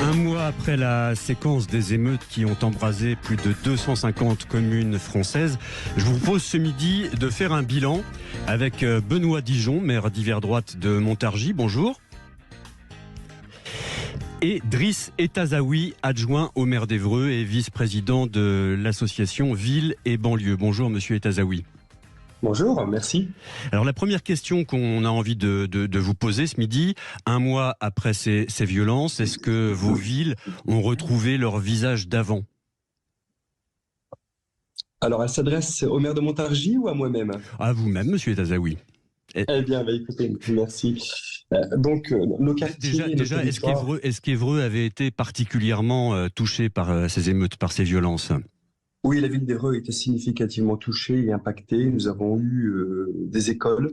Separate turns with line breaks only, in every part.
Un mois après la séquence des émeutes qui ont embrasé plus de 250 communes françaises, je vous propose ce midi de faire un bilan avec Benoît Dijon, maire d'hiver droite de Montargis. Bonjour. Et Driss Etazaoui, adjoint au maire d'Évreux et vice-président de l'association Ville et Banlieue. Bonjour monsieur Etazaoui.
Bonjour, merci.
Alors la première question qu'on a envie de vous poser ce midi, un mois après ces violences, est-ce que vos villes ont retrouvé leur visage d'avant ?
Alors elle s'adresse au maire de Montargis ou à moi-même ?
À vous-même monsieur Etazaoui.
Eh bien, écoutez, merci. Nos quartiers...
Déjà est-ce qu'Évreux avait été particulièrement touché par ces émeutes, par ces violences ?
Oui, la ville d'Évreux a été significativement touchée et impactée. Nous avons eu des écoles,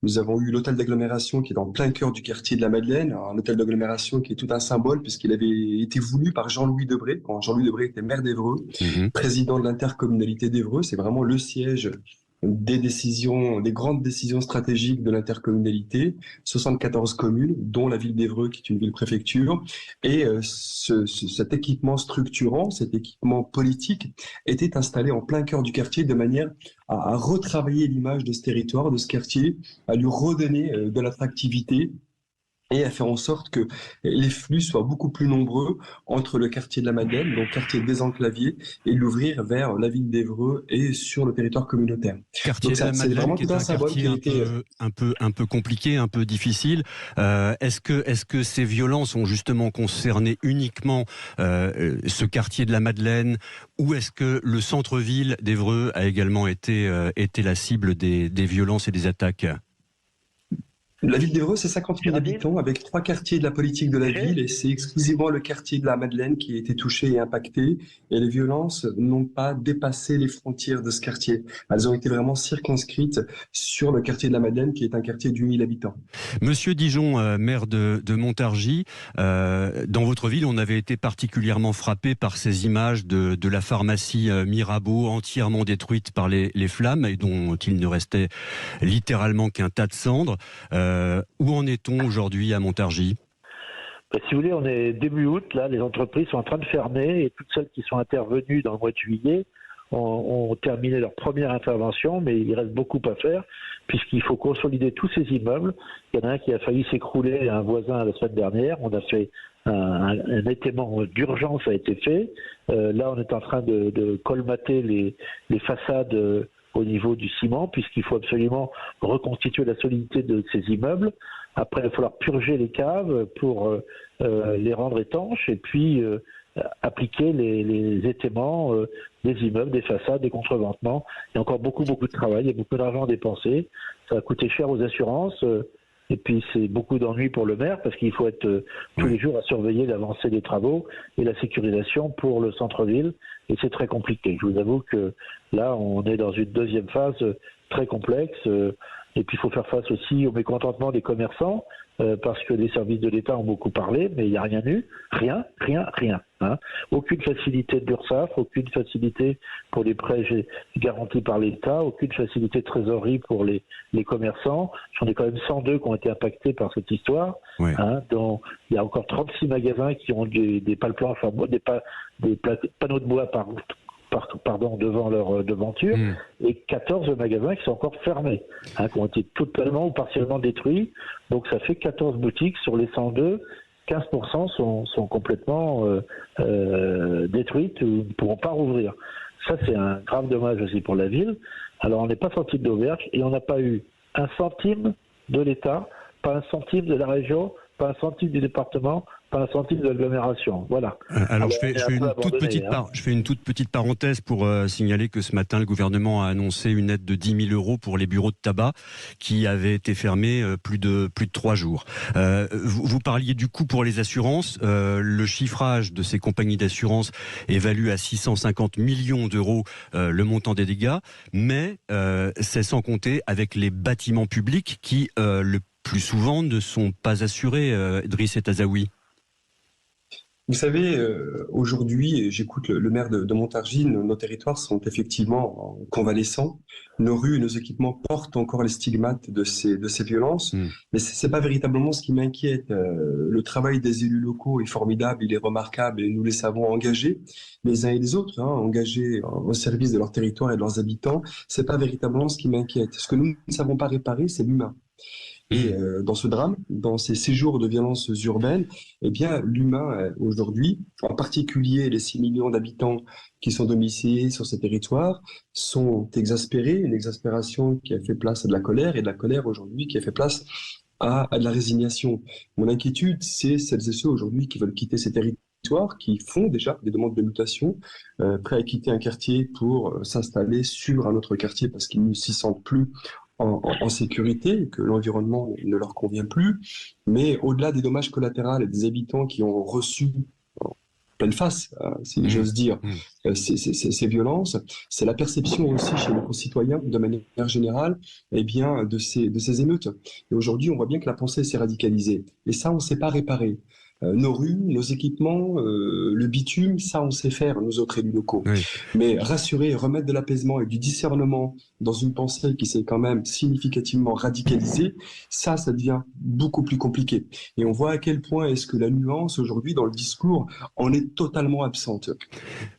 nous avons eu l'hôtel d'agglomération qui est en plein cœur du quartier de la Madeleine, un hôtel d'agglomération qui est tout un symbole puisqu'il avait été voulu par Jean-Louis Debré, quand Jean-Louis Debré était maire d'Évreux, président de l'intercommunalité d'Évreux. C'est vraiment le siège des décisions, des grandes décisions stratégiques de l'intercommunalité, 74 communes, dont la ville d'Évreux, qui est une ville-préfecture. Et cet équipement structurant, cet équipement politique, était installé en plein cœur du quartier de manière à retravailler l'image de ce territoire, de ce quartier, à lui redonner de l'attractivité et à faire en sorte que les flux soient beaucoup plus nombreux entre le quartier de la Madeleine, donc quartier désenclavé, et l'ouvrir vers la ville d'Évreux et sur le territoire communautaire.
Quartier de la Madeleine, qui est un quartier un peu compliqué, un peu difficile. Est-ce que ces violences ont justement concerné uniquement ce quartier de la Madeleine, ou est-ce que le centre-ville d'Évreux a également été la cible des violences et des attaques ?
La ville d'Évreux, c'est 50 000 habitants avec 3 quartiers de la politique de la ville, et c'est exclusivement le quartier de la Madeleine qui a été touché et impacté, et les violences n'ont pas dépassé les frontières de ce quartier. Elles ont été vraiment circonscrites sur le quartier de la Madeleine qui est un quartier d'8 000 habitants.
Monsieur Dijon, maire de Montargis, dans votre ville, on avait été particulièrement frappé par ces images de la pharmacie Mirabeau entièrement détruite par les flammes et dont il ne restait littéralement qu'un tas de cendres. Où en est-on aujourd'hui à Montargis ?
Si vous voulez, on est début août, là, les entreprises sont en train de fermer et toutes celles qui sont intervenues dans le mois de juillet ont terminé leur première intervention, mais il reste beaucoup à faire puisqu'il faut consolider tous ces immeubles. Il y en a un qui a failli s'écrouler à un voisin la semaine dernière. On a fait un étaiement d'urgence a été fait. Là, on est en train de colmater les façades au niveau du ciment, puisqu'il faut absolument reconstituer la solidité de ces immeubles. Après, il va falloir purger les caves pour les rendre étanches et puis appliquer les étaiements des immeubles, des façades, des contreventements. Il y a encore beaucoup de travail, il y a beaucoup d'argent à dépenser. Ça va coûter cher aux assurances. Et puis c'est beaucoup d'ennuis pour le maire parce qu'il faut être tous les jours à surveiller l'avancée des travaux et la sécurisation pour le centre-ville. Et c'est très compliqué. Je vous avoue que là, on est dans une deuxième phase très complexe. Et puis il faut faire face aussi au mécontentement des commerçants parce que les services de l'État ont beaucoup parlé, mais il n'y a rien eu. Rien. Hein. Aucune facilité de l'URSSAF, aucune facilité pour les prêts garantis par l'État, aucune facilité de trésorerie pour les commerçants. J'en ai quand même 102 qui ont été impactés par cette histoire.
Ouais.
Hein, dont il y a encore 36 magasins qui ont des pales-planches, des panneaux de bois devant leur devanture, et 14 magasins qui sont encore fermés, qui ont été totalement ou partiellement détruits. Donc ça fait 14 boutiques sur les 102. 15% sont complètement détruites ou ne pourront pas rouvrir. Ça, c'est un grave dommage aussi pour la ville. Alors, on n'est pas sorti de l'auberge et on n'a pas eu un centime de l'État, pas un centime de la région, pas un centime du département, pas un centime de l'agglomération. Voilà.
Alors je fais une toute petite parenthèse pour signaler que ce matin, le gouvernement a annoncé une aide de 10 000 € pour les bureaux de tabac qui avaient été fermés plus de 3 jours. Vous parliez du coût pour les assurances. Le chiffrage de ces compagnies d'assurance évalue à 650 millions d'euros le montant des dégâts, mais c'est sans compter avec les bâtiments publics qui, le plus souvent, ne sont pas assurés, Driss Etazaoui.
Vous savez, aujourd'hui, j'écoute le maire de Montargis, nos territoires sont effectivement convalescents. Nos rues et nos équipements portent encore les stigmates de ces violences, mais c'est pas véritablement ce qui m'inquiète. Le travail des élus locaux est formidable, il est remarquable et nous les savons engagés, les uns et les autres, engagés au service de leur territoire et de leurs habitants. C'est pas véritablement ce qui m'inquiète. Ce que nous ne savons pas réparer, c'est l'humain. Et dans ce drame, dans ces séjours de violences urbaines, eh bien, l'humain aujourd'hui, en particulier les 6 millions d'habitants qui sont domiciliés sur ces territoires, sont exaspérés, une exaspération qui a fait place à de la colère, et de la colère aujourd'hui qui a fait place à de la résignation. Mon inquiétude, c'est celles et ceux aujourd'hui qui veulent quitter ces territoires, qui font déjà des demandes de mutation, prêts à quitter un quartier pour s'installer sur un autre quartier parce qu'ils ne s'y sentent plus en sécurité, que l'environnement ne leur convient plus. Mais au-delà des dommages collatéraux et des habitants qui ont reçu en pleine face, si j'ose dire, ces violences, c'est la perception aussi chez nos concitoyens, de manière générale, eh bien, de ces émeutes. Et aujourd'hui, on voit bien que la pensée s'est radicalisée. Et ça, on ne sait pas réparer. Nos rues, nos équipements, le bitume, ça on sait faire, nous autres élus locaux. Oui. Mais rassurer, remettre de l'apaisement et du discernement dans une pensée qui s'est quand même significativement radicalisée, ça devient beaucoup plus compliqué. Et on voit à quel point est-ce que la nuance aujourd'hui dans le discours en est totalement absente.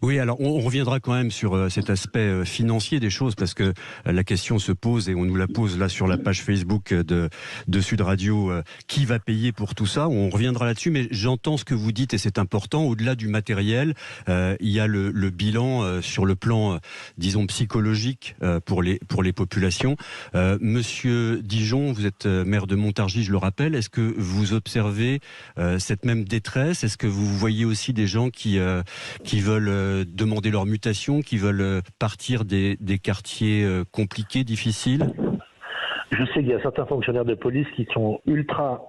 Oui, alors on reviendra quand même sur cet aspect financier des choses, parce que la question se pose et on nous la pose là sur la page Facebook de Sud Radio. Qui va payer pour tout ça? On reviendra là-dessus, mais j'entends ce que vous dites et c'est important. Au-delà du matériel, il y a le bilan sur le plan, disons, psychologique pour les populations. Monsieur Dijon, vous êtes maire de Montargis, je le rappelle. Est-ce que vous observez cette même détresse? Est-ce que vous voyez aussi des gens qui veulent demander leur mutation, qui veulent partir des quartiers compliqués, difficiles?
Je sais qu'il y a certains fonctionnaires de police qui sont ultra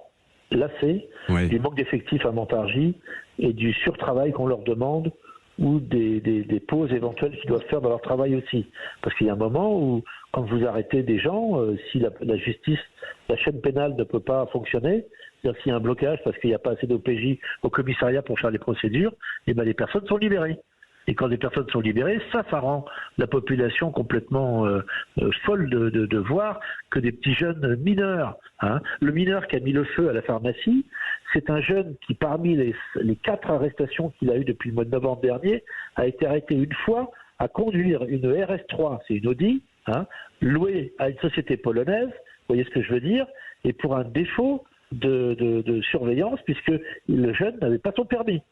lassés du manque d'effectifs à Montargis et du surtravail qu'on leur demande, ou des pauses éventuelles qu'ils doivent faire dans leur travail aussi. Parce qu'il y a un moment où, quand vous arrêtez des gens, si la justice, la chaîne pénale ne peut pas fonctionner, c'est-à-dire s'il y a un blocage parce qu'il n'y a pas assez d'OPJ au commissariat pour faire les procédures, et ben les personnes sont libérées. Et quand les personnes sont libérées, ça rend la population complètement folle de voir que des petits jeunes mineurs, le mineur qui a mis le feu à la pharmacie, c'est un jeune qui, parmi les 4 arrestations qu'il a eues depuis le mois de novembre dernier, a été arrêté une fois à conduire une RS3, c'est une Audi, louée à une société polonaise, vous voyez ce que je veux dire, et pour un défaut de surveillance, puisque le jeune n'avait pas son permis.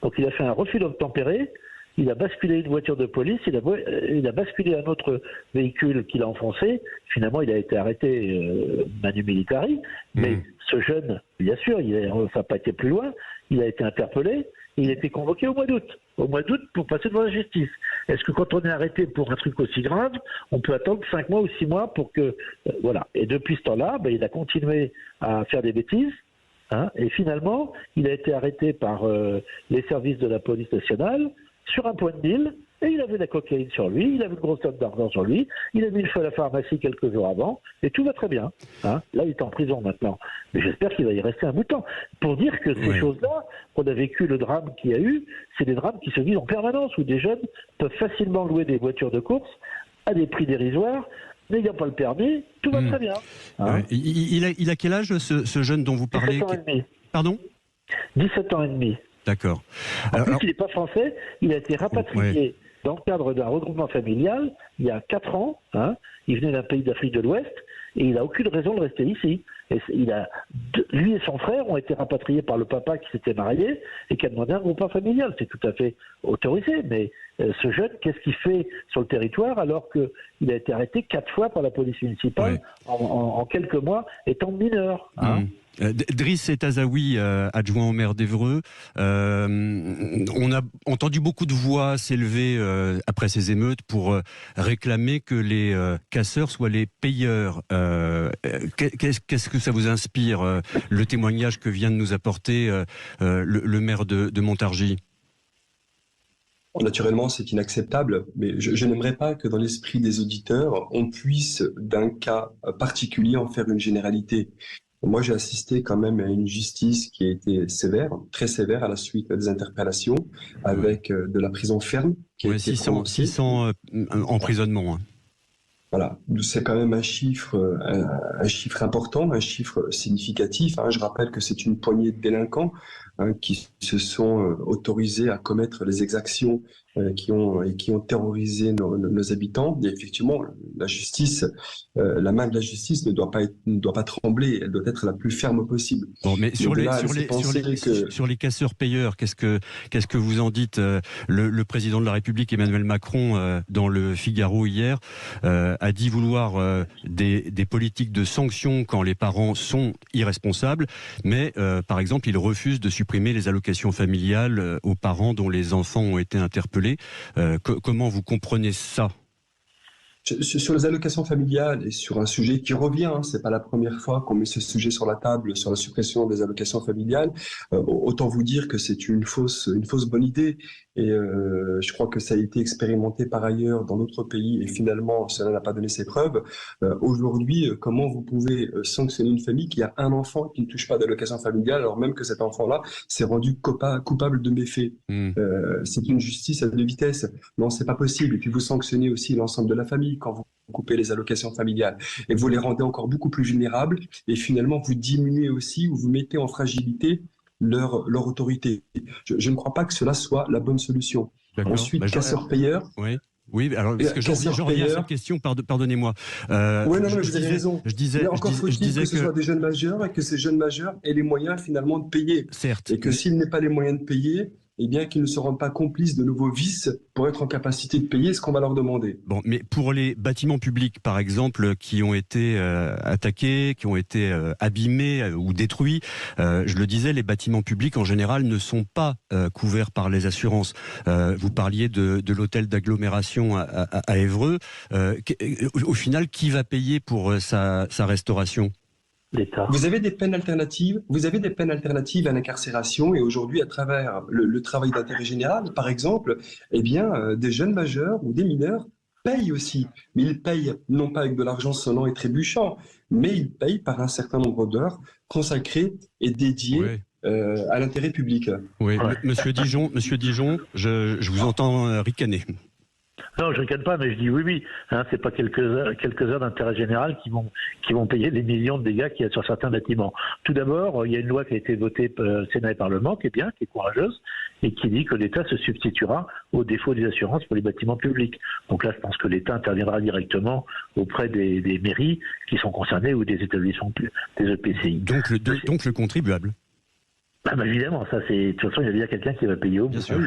Donc il a fait un refus d'obtempérer, il a basculé une voiture de police, il a basculé un autre véhicule qu'il a enfoncé. Finalement, il a été arrêté manu militari. Mais ce jeune, bien sûr, ça n'a pas été plus loin, il a été interpellé, et il a été convoqué au mois d'août. Au mois d'août pour passer devant la justice. Est-ce que quand on est arrêté pour un truc aussi grave, on peut attendre 5 mois ou 6 mois pour que... voilà. Et depuis ce temps-là, il a continué à faire des bêtises. Et finalement, il a été arrêté par les services de la police nationale sur un point de deal, et il avait de la cocaïne sur lui, il avait une grosse somme d'argent sur lui, il a mis le feu à la pharmacie quelques jours avant, et tout va très bien. Là, il est en prison maintenant. Mais j'espère qu'il va y rester un bout de temps. Pour dire que ces choses-là, qu'on a vécu le drame qu'il y a eu, c'est des drames qui se vivent en permanence, où des jeunes peuvent facilement louer des voitures de course à des prix dérisoires, n'ayant pas le permis, tout va très bien.
Il a quel âge, ce jeune dont vous parlez?
17 ans et demi.
Pardon?
17 ans et demi.
D'accord.
En plus, il n'est pas français, il a été rapatrié dans le cadre d'un regroupement familial il y a 4 ans. Il venait d'un pays d'Afrique de l'Ouest et il n'a aucune raison de rester ici. Et lui et son frère ont été rapatriés par le papa qui s'était marié et qui a demandé un regroupement familial. C'est tout à fait autorisé, mais ce jeune, qu'est-ce qu'il fait sur le territoire alors qu'il a été arrêté 4 fois par la police municipale en quelques mois étant mineur
Driss Etazaoui, adjoint au maire d'Évreux. On a entendu beaucoup de voix s'élever après ces émeutes pour réclamer que les casseurs soient les payeurs. Qu'est-ce que ça vous inspire, le témoignage que vient de nous apporter le maire de Montargis?
Naturellement, c'est inacceptable, mais je n'aimerais pas que dans l'esprit des auditeurs, on puisse d'un cas particulier en faire une généralité. Moi, j'ai assisté quand même à une justice qui a été sévère, très sévère à la suite des interpellations, avec de la prison ferme qui a été
600
prononcée.
emprisonnements. Hein.
Voilà, c'est quand même un chiffre important, un chiffre significatif. Je rappelle que c'est une poignée de délinquants qui se sont autorisés à commettre les exactions qui ont terrorisé nos habitants. Et effectivement, la justice, la main de la justice ne doit pas trembler. Elle doit être la plus ferme possible.
Bon, mais sur les casseurs-payeurs, qu'est-ce que vous en dites? Le président de la République, Emmanuel Macron, dans le Figaro hier, a dit vouloir des politiques de sanctions quand les parents sont irresponsables, mais par exemple, il refuse de supprimer les allocations familiales aux parents dont les enfants ont été interpellés. Comment vous comprenez ça?
Sur les allocations familiales et sur un sujet qui revient, c'est pas la première fois qu'on met ce sujet sur la table, sur la suppression des allocations familiales. Autant vous dire que c'est une fausse bonne idée. Et je crois que ça a été expérimenté par ailleurs dans d'autres pays et finalement cela n'a pas donné ses preuves. Aujourd'hui, comment vous pouvez sanctionner une famille qui a un enfant qui ne touche pas d'allocation familiale alors même que cet enfant-là s'est rendu coupable de méfaits? C'est une justice à deux vitesses. Non, c'est pas possible. Et puis vous sanctionnez aussi l'ensemble de la famille quand vous coupez les allocations familiales et vous les rendez encore beaucoup plus vulnérables et finalement vous diminuez aussi ou vous mettez en fragilité leur autorité. Je ne crois pas que cela soit la bonne solution. Ensuite, casseurs-payeurs.
Oui, alors parce que j'en reviens à cette question, pardonnez-moi.
Oui, non, vous avez raison.
Mais
encore faut-il que ce soit des jeunes majeurs et que ces jeunes majeurs aient les moyens finalement de payer.
Certes.
Et que s'ils n'aient pas les moyens de payer, eh bien qu'ils ne se rendent pas complices de nouveaux vices pour être en capacité de payer ce qu'on va leur demander.
Bon, mais pour les bâtiments publics, par exemple, qui ont été attaqués, qui ont été abîmés ou détruits, je le disais, les bâtiments publics en général ne sont pas couverts par les assurances. Vous parliez de l'hôtel d'agglomération à Évreux. Au final, qui va payer pour sa restauration ?
L'État.
Vous avez des peines alternatives. Vous avez des peines alternatives à l'incarcération et aujourd'hui, à travers le travail d'intérêt général, par exemple, eh bien, des jeunes majeurs ou des mineurs payent aussi. Mais ils payent non pas avec de l'argent sonnant et trébuchant, mais ils payent par un certain nombre d'heures consacrées et dédiées à l'intérêt public.
Oui, Monsieur Dijon, je vous entends ricaner.
Non, je ne ricane pas, mais je dis oui. C'est pas quelques heures d'intérêt général qui vont payer les millions de dégâts qu'il y a sur certains bâtiments. Tout d'abord, il y a une loi qui a été votée par Sénat et Parlement, qui est bien, qui est courageuse, et qui dit que l'État se substituera au défaut des assurances pour les bâtiments publics. Donc là, je pense que l'État interviendra directement auprès des mairies qui sont concernées ou des établissements, des EPCI.
Donc le contribuable.
Évidemment, ça c'est. De toute façon, il y a bien quelqu'un qui va payer au bout.
Bien sûr.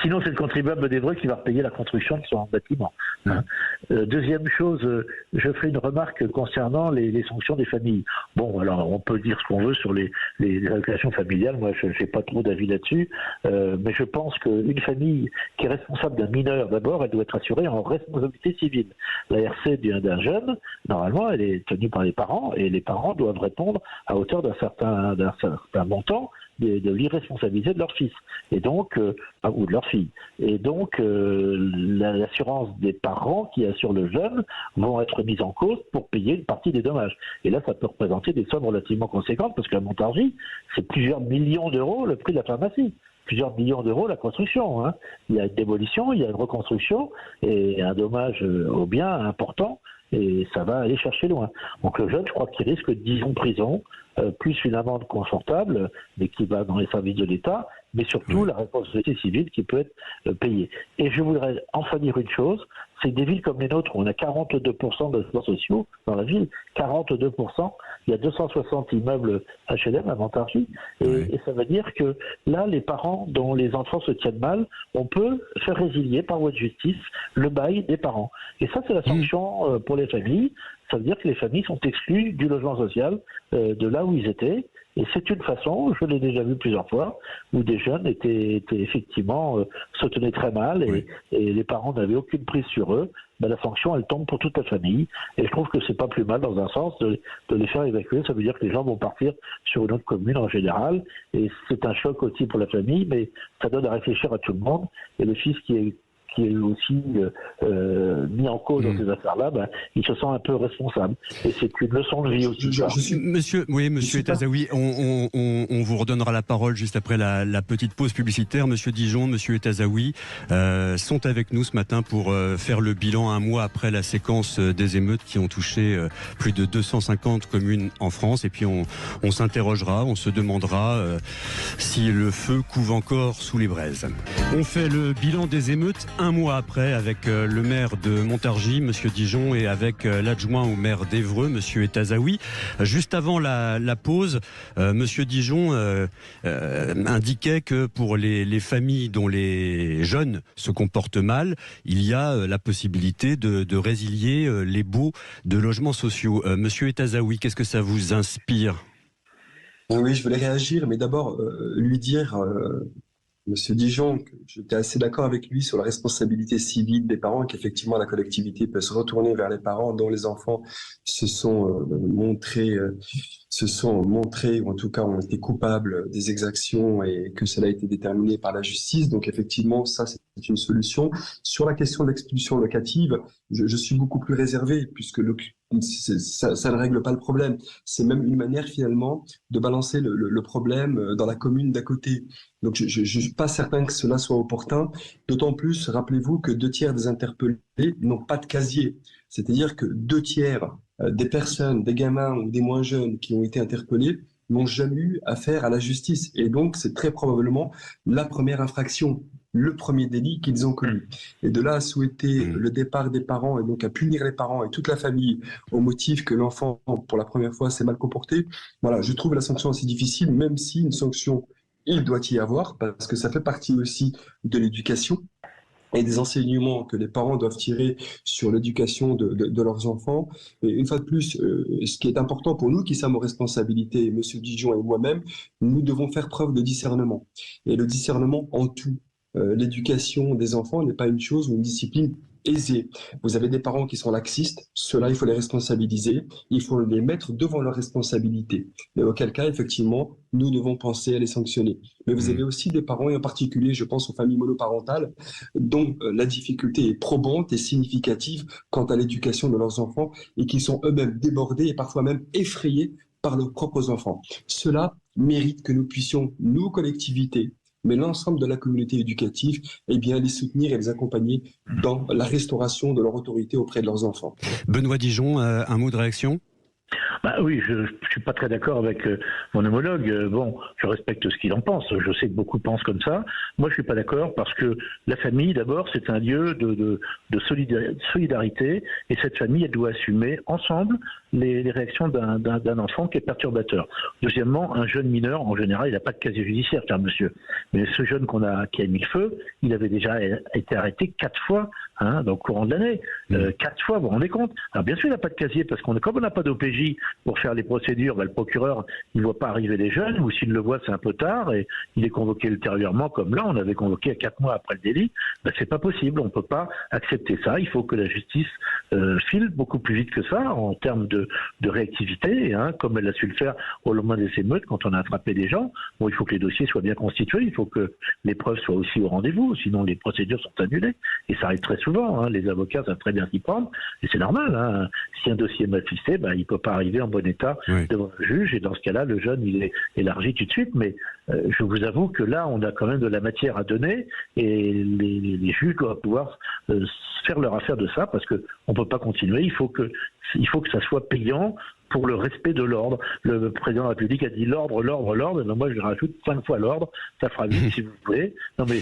Sinon, c'est le contribuable d'Évreux qui va repayer la construction de son bâtiment. Deuxième chose, je ferai une remarque concernant les sanctions des familles. Bon, alors on peut dire ce qu'on veut sur les allocations familiales. Moi, je n'ai pas trop d'avis là-dessus, mais je pense qu'une famille qui est responsable d'un mineur, d'abord, elle doit être assurée en responsabilité civile. La RC d'un jeune, normalement, elle est tenue par les parents et les parents doivent répondre à hauteur d'un certain montant de l'irresponsabilité de leur fils et donc ou de leur fille. Et donc l'assurance des parents qui assurent le jeune vont être mises en cause pour payer une partie des dommages. Et là, ça peut représenter des sommes relativement conséquentes parce que la Montargis, c'est plusieurs millions d'euros le prix de la pharmacie. Plusieurs millions d'euros la construction. Il y a une démolition, il y a une reconstruction et un dommage au bien important. Et ça va aller chercher loin. Donc le jeune, je crois qu'il risque 10 ans de prison, plus une amende confortable, mais qui va dans les services de l'État, mais surtout la responsabilité civile qui peut être payée. Et je voudrais enfin dire une chose, c'est que des villes comme les nôtres, où on a 42% de logements sociaux dans la ville, 42%, il y a 260 immeubles HLM à Montargis, et ça veut dire que là, les parents dont les enfants se tiennent mal, on peut faire résilier par voie de justice le bail des parents. Et ça, c'est la sanction pour les familles. Ça veut dire que les familles sont exclues du logement social de là où ils étaient. Et c'est une façon, je l'ai déjà vu plusieurs fois, où des jeunes étaient effectivement se tenaient très mal et les parents n'avaient aucune prise sur eux. La sanction, elle tombe pour toute la famille. Et je trouve que c'est pas plus mal dans un sens de les faire évacuer. Ça veut dire que les gens vont partir sur une autre commune en général. Et c'est un choc aussi pour la famille, mais ça donne à réfléchir à tout le monde. Et le fils qui qui est aussi mis en cause dans ces affaires-là, il se sent un peu responsable. Et c'est une leçon de vie aussi.
Monsieur Etazaoui, on vous redonnera la parole juste après la petite pause publicitaire. Monsieur Dijon, monsieur Etazaoui sont avec nous ce matin pour faire le bilan un mois après la séquence des émeutes qui ont touché plus de 250 communes en France. Et puis on s'interrogera, on se demandera si le feu couve encore sous les braises. On fait le bilan des émeutes un mois après avec le maire de Montargis, monsieur Dijon, et avec l'adjoint au maire d'Évreux, monsieur Etazaoui. Juste avant la pause, monsieur Dijon indiquait que pour les familles dont les jeunes se comportent mal, il y a la possibilité de résilier les baux de logements sociaux. Monsieur Etazaoui, qu'est-ce que ça vous inspire ?
Oui, je voulais réagir, mais d'abord lui dire, Monsieur Dijon, que j'étais assez d'accord avec lui sur la responsabilité civile des parents, qu'effectivement la collectivité peut se retourner vers les parents dont les enfants se sont montrés, ou en tout cas ont été coupables des exactions et que cela a été déterminé par la justice. Donc effectivement, ça c'est une solution. Sur la question de l'expulsion locative, je suis beaucoup plus réservé puisque ça ne règle pas le problème. C'est même une manière finalement de balancer le problème dans la commune d'à côté. Donc je ne suis pas certain que cela soit opportun. D'autant plus, rappelez-vous que 2/3 des interpellés n'ont pas de casier. C'est-à-dire que 2/3 des personnes, des gamins ou des moins jeunes qui ont été interpellés n'ont jamais eu affaire à la justice. Et donc, c'est très probablement la première infraction, le premier délit qu'ils ont commis. Et de là à souhaiter le départ des parents et donc à punir les parents et toute la famille au motif que l'enfant, pour la première fois, s'est mal comporté, voilà, je trouve la sanction assez difficile, même si une sanction, il doit y avoir, parce que ça fait partie aussi de l'éducation et des enseignements que les parents doivent tirer sur l'éducation de leurs enfants. Et une fois de plus, ce qui est important pour nous qui sommes aux responsabilités, Monsieur Dijon et moi-même, nous devons faire preuve de discernement. Et le discernement en tout. L'éducation des enfants n'est pas une chose ou une discipline aisée. Vous avez des parents qui sont laxistes, ceux-là, il faut les responsabiliser, il faut les mettre devant leurs responsabilités. Mais auquel cas, effectivement, nous devons penser à les sanctionner. Mais vous avez aussi des parents, et en particulier, je pense aux familles monoparentales, dont la difficulté est probante et significative quant à l'éducation de leurs enfants et qui sont eux-mêmes débordés et parfois même effrayés par leurs propres enfants. Cela mérite que nous puissions, nous, collectivités, mais l'ensemble de la communauté éducative, eh bien, les soutenir et les accompagner dans la restauration de leur autorité auprès de leurs enfants.
Benoît Dijon, un mot de réaction ?
Oui, je suis pas très d'accord avec mon homologue. Bon, je respecte ce qu'il en pense. Je sais que beaucoup pensent comme ça. Moi, je suis pas d'accord parce que la famille, d'abord, c'est un lieu de solidarité et cette famille, elle doit assumer ensemble les réactions d'un enfant qui est perturbateur. Deuxièmement, un jeune mineur, en général, il n'a pas de casier judiciaire, cher monsieur. Mais ce jeune qui a mis le feu, il avait déjà été arrêté 4 fois dans le courant de l'année. 4 fois, vous vous rendez compte? Alors bien sûr, il n'a pas de casier parce comme on n'a pas d'OPJ pour faire les procédures, le procureur, il ne voit pas arriver les jeunes, ou s'il le voit, c'est un peu tard, et il est convoqué ultérieurement, comme là, on avait convoqué à 4 mois après le délit. C'est pas possible, on ne peut pas accepter ça. Il faut que la justice file beaucoup plus vite que ça, en termes de réactivité, comme elle a su le faire au lendemain des émeutes, quand on a attrapé des gens. Bon, il faut que les dossiers soient bien constitués, il faut que les preuves soient aussi au rendez-vous, sinon les procédures sont annulées. Et ça arrive très souvent, les avocats savent très bien s'y prendre, et c'est normal. Si un dossier est mal ficelé, il ne peut pas arriver en bon état devant le juge, et dans ce cas-là, le jeune, il est élargi tout de suite. Mais je vous avoue que là, on a quand même de la matière à donner, et les juges doivent pouvoir faire leur affaire de ça, parce qu'on ne peut pas continuer. Il faut que ça soit payant pour le respect de l'ordre. Le président de la République a dit l'ordre, et moi je rajoute 5 fois l'ordre, ça fera vite si vous voulez. Non mais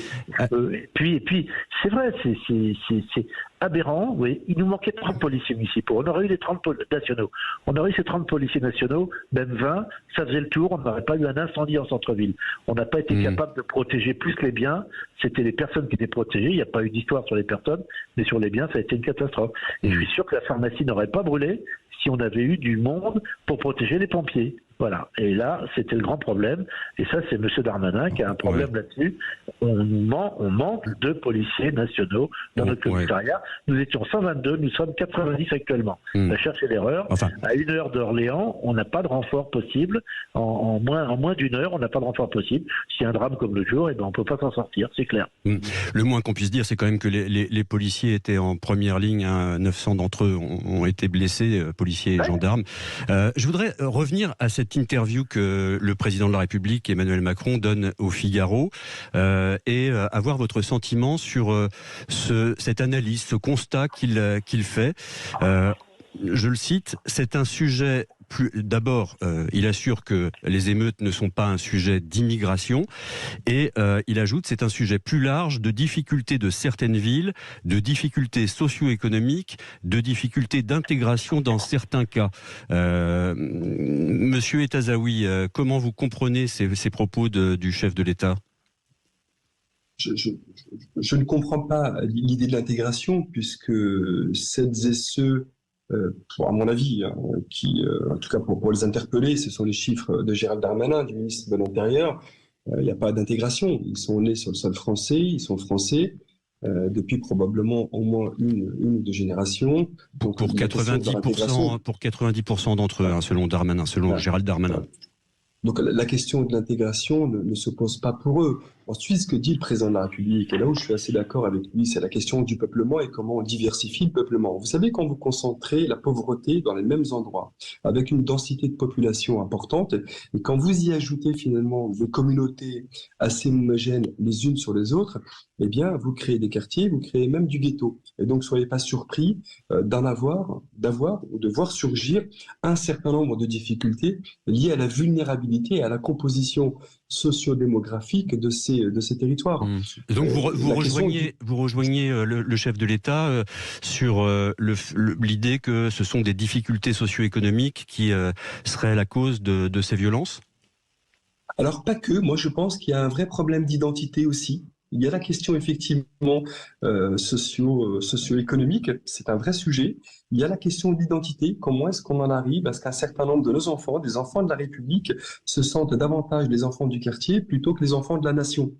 et puis c'est vrai, c'est aberrant. Oui, il nous manquait 30 policiers municipaux. On aurait eu les 30 nationaux. On aurait eu ces 30 policiers nationaux, même 20, ça faisait le tour. On n'aurait pas eu un incendie en centre-ville. On n'a pas été capable de protéger plus les biens. C'était les personnes qui étaient protégées. Il n'y a pas eu d'histoire sur les personnes, mais sur les biens, ça a été une catastrophe. Et je suis sûr que la pharmacie n'aurait pas brûlé si on avait eu du monde pour protéger les pompiers. Voilà. Et là, c'était le grand problème. Et ça, c'est M. Darmanin qui a un problème là-dessus. On manque de policiers nationaux dans notre commissariat. Nous étions 122, nous sommes 90 actuellement. On a cherché l'erreur. À 1 heure d'Orléans, on n'a pas de renfort possible. En moins d'une heure, on n'a pas de renfort possible. S'il y a un drame comme le jour, on ne peut pas s'en sortir, c'est clair.
Le moins qu'on puisse dire, c'est quand même que les policiers étaient en première ligne. 900 d'entre eux ont été blessés, policiers et gendarmes. Je voudrais revenir à cette interview que le président de la République, Emmanuel Macron, donne au Figaro et avoir votre sentiment sur cette analyse, ce constat qu'il fait. Je le cite, c'est un sujet d'abord, il assure que les émeutes ne sont pas un sujet d'immigration et il ajoute c'est un sujet plus large de difficultés de certaines villes, de difficultés socio-économiques, de difficultés d'intégration dans certains cas. Monsieur Etazaoui, comment vous comprenez ces propos du chef de l'État ?
Je ne comprends pas l'idée de l'intégration puisque celles et ceux à mon avis, qui, en tout cas pour les interpeller, ce sont les chiffres de Gérald Darmanin, du ministre de l'Intérieur. Il n'y a pas d'intégration. Ils sont nés sur le sol français, ils sont français depuis probablement au moins une ou deux générations.
Pour 90% d'entre eux, selon Darmanin, selon Gérald Darmanin.
Donc la question de l'intégration ne se pose pas pour eux. Ensuite, ce que dit le président de la République, et là où je suis assez d'accord avec lui, c'est la question du peuplement et comment on diversifie le peuplement. Vous savez, quand vous concentrez la pauvreté dans les mêmes endroits, avec une densité de population importante, et quand vous y ajoutez finalement des communautés assez homogènes les unes sur les autres, eh bien, vous créez des quartiers, vous créez même du ghetto. Et donc, soyez pas surpris d'avoir ou de voir surgir un certain nombre de difficultés liées à la vulnérabilité et à la composition socio-démographique de ces territoires.
Et donc vous rejoignez le chef de l'État sur l'idée que ce sont des difficultés socio-économiques qui seraient la cause de ces violences ?
Alors pas que, moi je pense qu'il y a un vrai problème d'identité aussi. Il y a la question effectivement socio-économique, c'est un vrai sujet. Il y a la question d'identité, comment est-ce qu'on en arrive à ce qu'un certain nombre de nos enfants, des enfants de la République, se sentent davantage les enfants du quartier plutôt que les enfants de la nation.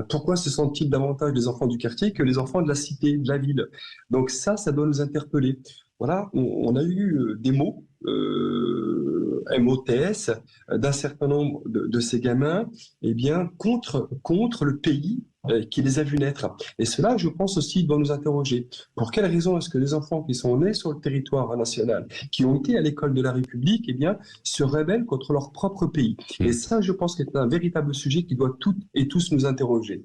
Pourquoi se sentent-ils davantage les enfants du quartier que les enfants de la cité, de la ville? Donc ça doit nous interpeller. Voilà, on a eu des mots, MOTS, d'un certain nombre de ces gamins, eh bien, contre le pays qui les a vus naître. Et cela, je pense aussi, doit nous interroger. Pour quelle raison est-ce que les enfants qui sont nés sur le territoire national, qui ont été à l'école de la République, eh bien, se rebellent contre leur propre pays? Et ça, je pense que c'est un véritable sujet qui doit toutes et tous nous interroger.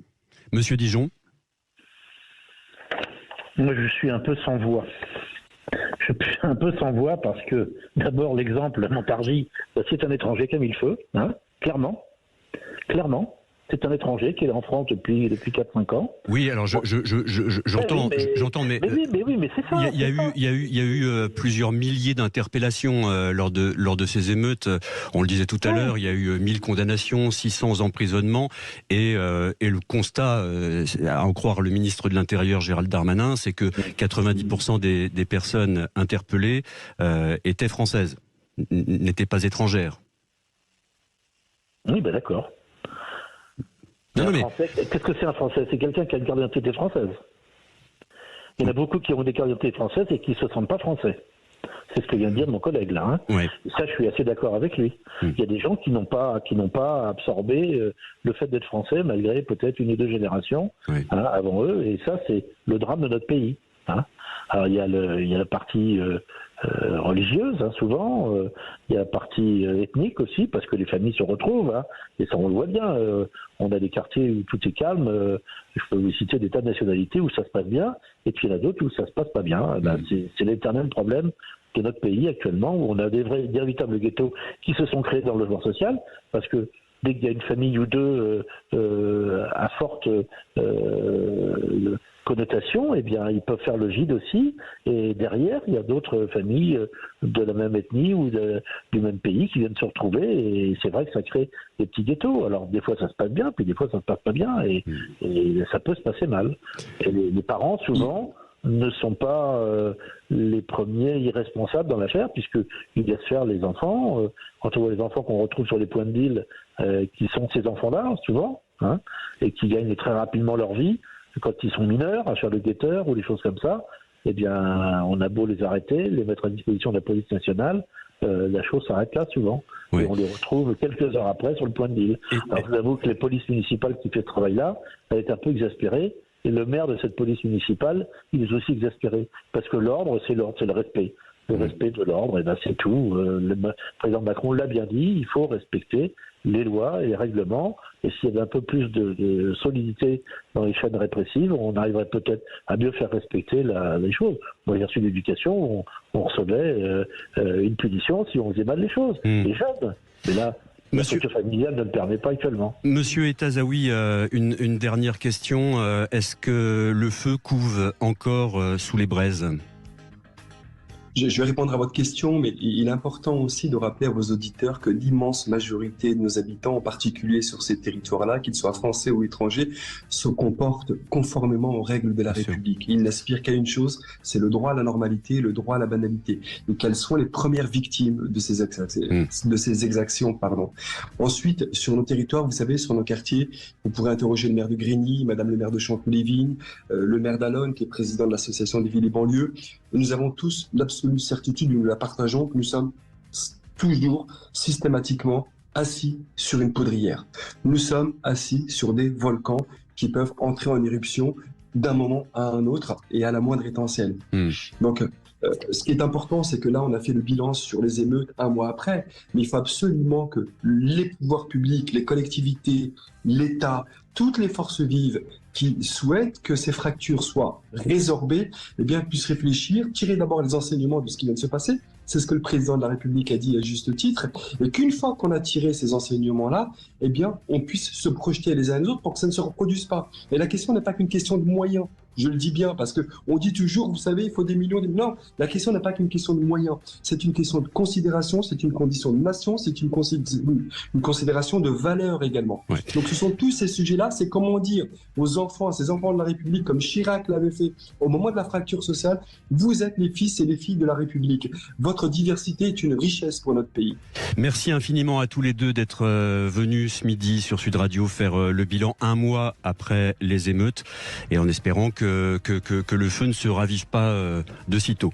Monsieur Dijon?
Moi, je suis un peu sans voix. Je suis un peu sans voix parce que, d'abord, l'exemple, Montargis, c'est un étranger comme il faut, hein, clairement. C'est un étranger qui est en France depuis 4-5 ans.
Oui, alors j'entends, mais
oui, mais c'est ça.
Il y a eu plusieurs milliers d'interpellations lors de ces émeutes. On le disait tout à l'heure, il y a eu 1000 condamnations, 600 emprisonnements, et le constat, à en croire le ministre de l'Intérieur Gérald Darmanin, c'est que 90% des personnes interpellées étaient françaises, n'étaient pas étrangères.
Oui, ben d'accord. Qu'est-ce que c'est un Français? C'est quelqu'un qui a une carte d'identité française. Il y en a beaucoup qui ont des cartes d'identité françaises et qui ne se sentent pas français. C'est ce que vient de dire mon collègue là. Hein.
Ouais.
Ça, je suis assez d'accord avec lui. Il y a des gens qui n'ont pas absorbé le fait d'être français malgré peut-être une ou deux générations avant eux. Et ça, c'est le drame de notre pays. Hein. Alors il y a la partie religieuse, hein, souvent. Il y a la partie ethnique aussi, parce que les familles se retrouvent. Hein, et ça, on le voit bien. On a des quartiers où tout est calme. Je peux vous citer des tas de nationalités où ça se passe bien. Et puis il y en a d'autres où ça se passe pas bien. Ben, c'est l'éternel problème de notre pays actuellement, où on a des véritables ghettos qui se sont créés dans le logement social, parce que dès qu'il y a une famille ou deux à forte connotation, eh bien, ils peuvent faire le vide aussi. Et derrière, il y a d'autres familles de la même ethnie ou du même pays qui viennent se retrouver. Et c'est vrai que ça crée des petits ghettos. Alors, des fois, ça se passe bien, puis des fois, ça se passe pas bien. Et ça peut se passer mal. Et les parents, souvent, ne sont pas les premiers irresponsables dans l'affaire, puisqu'ils laissent faire les enfants. Quand on voit les enfants qu'on retrouve sur les points de deal, qui sont ces enfants-là, souvent, et qui gagnent très rapidement leur vie, quand ils sont mineurs, à faire le guetteur ou des choses comme ça, eh bien, on a beau les arrêter, les mettre à disposition de la police nationale, la chose s'arrête là souvent. Oui. Et on les retrouve quelques heures après sur le point de deal. Alors, je vous avoue que les polices municipales qui fait ce travail-là, elle est un peu exaspérée. Et le maire de cette police municipale, il est aussi exaspéré. Parce que l'ordre, c'est le respect. Le respect de l'ordre, et ben c'est tout. Le président Macron l'a bien dit, il faut respecter les lois et les règlements. Et s'il y avait un peu plus de solidité dans les chaînes répressives, on arriverait peut-être à mieux faire respecter les choses. Moi, j'ai reçu l'éducation, on recevait une punition si on faisait mal les choses. Les jeunes. Mais là, la structure familiale ne le permet pas actuellement.
Monsieur Etazaoui, une dernière question. Est-ce que le feu couve encore sous les braises ?
Je vais répondre à votre question, mais il est important aussi de rappeler à vos auditeurs que l'immense majorité de nos habitants, en particulier sur ces territoires-là, qu'ils soient français ou étrangers, se comportent conformément aux règles de la République. Ils n'aspirent qu'à une chose, c'est le droit à la normalité, le droit à la banalité. Et quelles sont les premières victimes de ces exactions, Ensuite, sur nos territoires, vous savez, sur nos quartiers, vous pourrez interroger le maire de Grigny, madame le maire de Chanteloup-les-Vignes, le maire d'Allonnes, qui est président de l'association des villes et banlieues. Nous avons tous l'absolue certitude, nous la partageons, que nous sommes toujours systématiquement assis sur une poudrière. Nous sommes assis sur des volcans qui peuvent entrer en éruption d'un moment à un autre et à la moindre étincelle. Donc, ce qui est important, c'est que là, on a fait le bilan sur les émeutes un mois après, mais il faut absolument que les pouvoirs publics, les collectivités, l'État, toutes les forces vives qui souhaitent que ces fractures soient résorbées, eh bien, puissent réfléchir, tirer d'abord les enseignements de ce qui vient de se passer. C'est ce que le président de la République a dit à juste titre, et qu'une fois qu'on a tiré ces enseignements-là, eh bien, on puisse se projeter les uns les autres pour que ça ne se reproduise pas. Et la question n'est pas qu'une question de moyens. Je le dis bien parce que on dit toujours, vous savez, il faut des millions. Non, la question n'est pas qu'une question de moyens. C'est une question de considération, c'est une condition de nation, c'est une considération de valeur également.
Ouais.
Donc ce sont tous ces sujets-là. C'est comment dire aux enfants, à ces enfants de la République, comme Chirac l'avait fait au moment de la fracture sociale, vous êtes les fils et les filles de la République. Votre diversité est une richesse pour notre pays.
Merci infiniment à tous les deux d'être venus ce midi sur Sud Radio faire le bilan un mois après les émeutes et en espérant que le feu ne se ravive pas de sitôt.